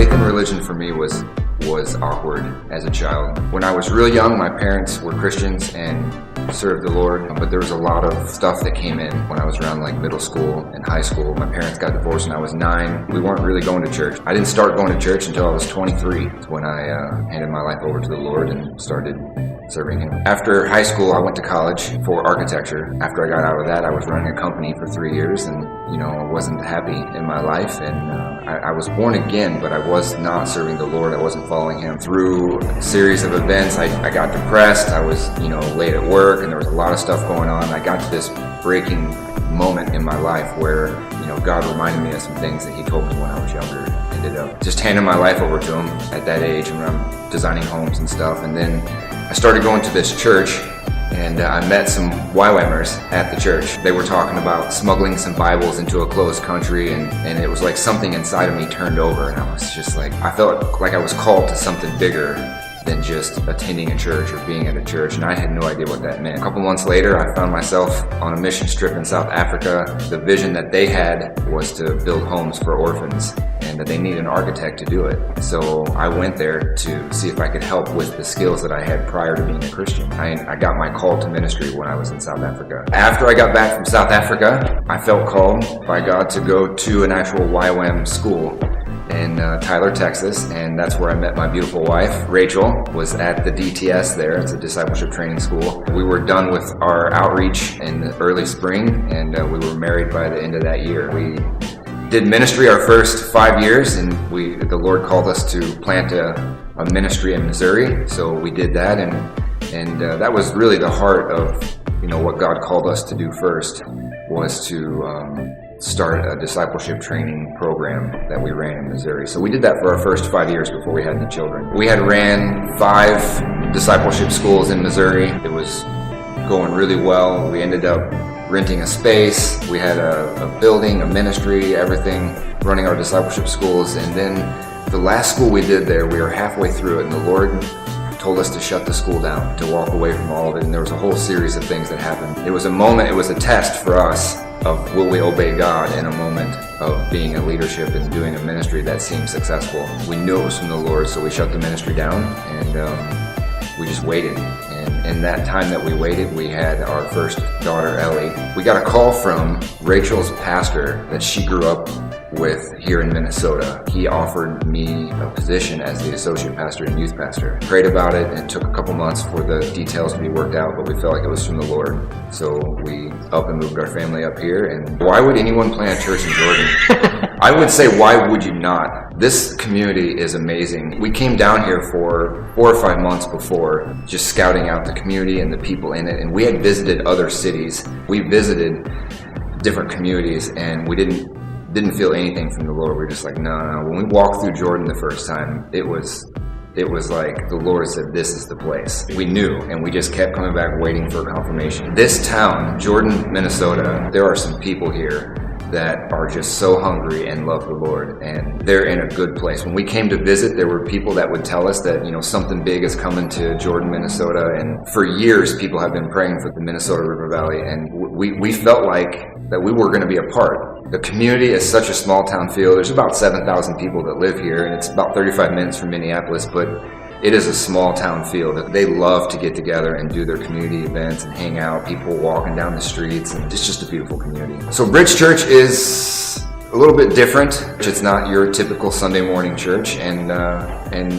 Faith and religion for me was awkward as a child. When I was real young, my parents were Christians and served the Lord, but there was a lot of stuff that came in when I was around like middle school and high school. My parents got divorced when I was 9. We weren't really going to church. I didn't start going to church until I was 23. It's when I handed my life over to the Lord and started serving Him. After high school, I went to college for architecture. After I got out of that, I was running a company for 3 years, and I wasn't happy in my life, and I was born again, but I was not serving the Lord. I wasn't following Him. Through a series of events, I got depressed. I was, late at work, and there was a lot of stuff going on. I got to this breaking moment in my life where, God reminded me of some things that He told me when I was younger. I ended up just handing my life over to Him at that age when I'm designing homes and stuff. And then I started going to this church, and I met some YWAMers at the church. They were talking about smuggling some Bibles into a closed country, and it was like something inside of me turned over, and I was just like, I felt like I was called to something bigger than just attending a church or being at a church, and I had no idea what that meant. A couple months later, I found myself on a mission trip in South Africa. The vision that they had was to build homes for orphans, and that they need an architect to do it. So I went there to see if I could help with the skills that I had prior to being a Christian. I got my call to ministry when I was in South Africa. After I got back from South Africa, I felt called by God to go to an actual YWAM school in Tyler, Texas, and that's where I met my beautiful wife. Rachel was at the DTS there. It's a discipleship training school. We were done with our outreach in the early spring, and we were married by the end of that year. We did ministry our first 5 years, and the Lord called us to plant a ministry in Missouri, so we did that, and that was really the heart of what God called us to do first, was to start a discipleship training program that we ran in Missouri. So we did that for our first 5 years before we had any children. We had ran 5 discipleship schools in Missouri. It was going really well. We ended up renting a space. We had a building, a ministry, everything, running our discipleship schools. And then the last school we did there, we were halfway through it, and the Lord told us to shut the school down, to walk away from all of it. And there was a whole series of things that happened. It was a moment, it was a test for us of will we obey God in a moment of being a leadership and doing a ministry that seemed successful. We knew it was from the Lord, so we shut the ministry down, and we just waited. And in that time that we waited, we had our first daughter, Ellie. We got a call from Rachel's pastor that she grew up with here in Minnesota. He offered me a position as the associate pastor and youth pastor. Prayed about it, and it took a couple months for the details to be worked out, but we felt like it was from the Lord. So we up and moved our family up here. And why would anyone plant a church in Jordan? I would say, why would you not? This community is amazing. We came down here for 4 or 5 months before, just scouting out the community and the people in it, and we had visited other cities. We visited different communities, and we didn't feel anything from the Lord. We were just like, no. When we walked through Jordan the first time, it was like the Lord said, this is the place. We knew, and we just kept coming back waiting for confirmation. This town, Jordan, Minnesota, there are some people here that are just so hungry and love the Lord, and they're in a good place. When we came to visit, there were people that would tell us that, something big is coming to Jordan, Minnesota, and for years people have been praying for the Minnesota River Valley, and we felt like that we were going to be a part. The community is such a small town feel. There's about 7,000 people that live here, and it's about 35 minutes from Minneapolis, but it is a small town feel. They love to get together and do their community events and hang out, people walking down the streets, and it's just a beautiful community. So Bridge Church is a little bit different. It's not your typical Sunday morning church, and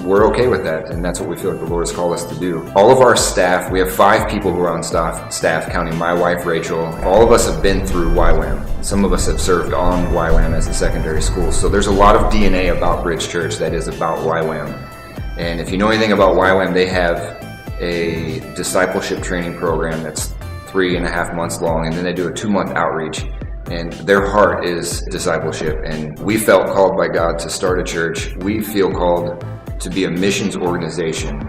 we're okay with that, and that's what we feel like the Lord has called us to do. All of our staff, we have 5 people who are on staff, counting my wife, Rachel. All of us have been through YWAM. Some of us have served on YWAM as a secondary school, so there's a lot of DNA about Bridge Church that is about YWAM. And if you know anything about YWAM, they have a discipleship training program that's 3.5 months long, and then they do a 2-month outreach. And their heart is discipleship. And we felt called by God to start a church. We feel called to be a missions organization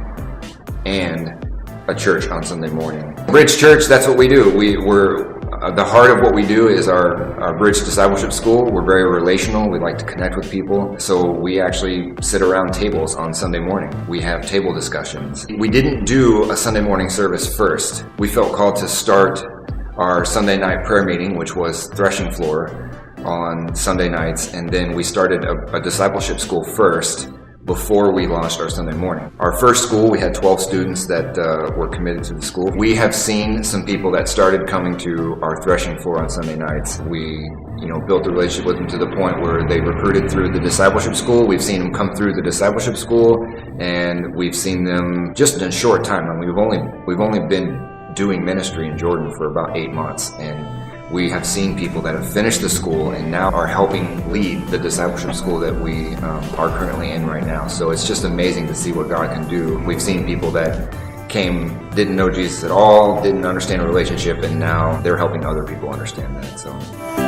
and a church on Sunday morning. Bridge Church, that's what we do. We're the heart of what we do is our Bridge Discipleship School. We're very relational. We like to connect with people. So we actually sit around tables on Sunday morning. We have table discussions. We didn't do a Sunday morning service first. We felt called to start our Sunday night prayer meeting, which was Threshing Floor, on Sunday nights, and then we started a discipleship school first before we launched our Sunday morning. Our first school, we had 12 students that were committed to the school. We have seen some people that started coming to our threshing floor on Sunday nights. We built a relationship with them to the point where they recruited through the discipleship school. We've seen them come through the discipleship school, and we've seen them just in a short time. I mean, we've only been doing ministry in Jordan for about 8 months, and we have seen people that have finished the school and now are helping lead the discipleship school that we are currently in right now. So it's just amazing to see what God can do. We've seen people that didn't know Jesus at all, didn't understand a relationship, and now they're helping other people understand that. So.